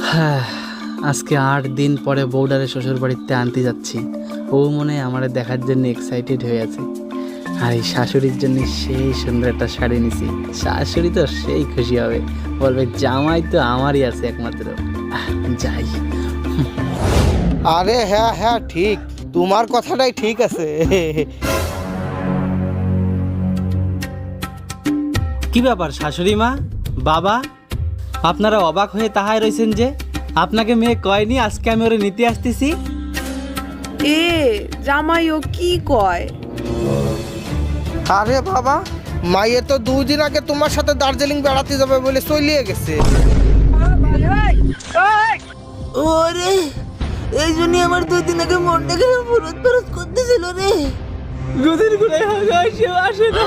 হ্যাঁ, আজকে 8 দিন পরে বউডারে শ্বশুর বাড়িতে আনতে যাচ্ছি। ও মনে হয় আমার দেখার জন্য এক্সাইটেড হয়ে আছে। আর এই শাশুড়ির জন্য সেই সুন্দর একটা শাড়ি নিছি। শাশুড়ি তো সেই খুশি হবে, বলবে জামাই তো আমারই আছে একমাত্র। যাই। আরে হ্যাঁ হ্যাঁ ঠিক, তোমার কথাটাই ঠিক আছে। কি ব্যাপার শাশুড়ি মা, বাবা, আপনারা অবাক হয়ে তাহাই রয়েছেন যে? আপনাকে মেয়ে কয়নি আজকে আমি ওরে নিতে আসতেছি? এ জামাই ও কি কয়? আরে বাবা, মাইয়ে তো 2 দিন আগে তোমার সাথে দার্জিলিং বেড়াতে যাবে বলে চলিয়ে গেছে। ওরে, এই জন্য আমার 2 দিন আগে মনটা কেন ফুরত ফুরত করতেছিল রে। দুদিন ঘুরে আসে না।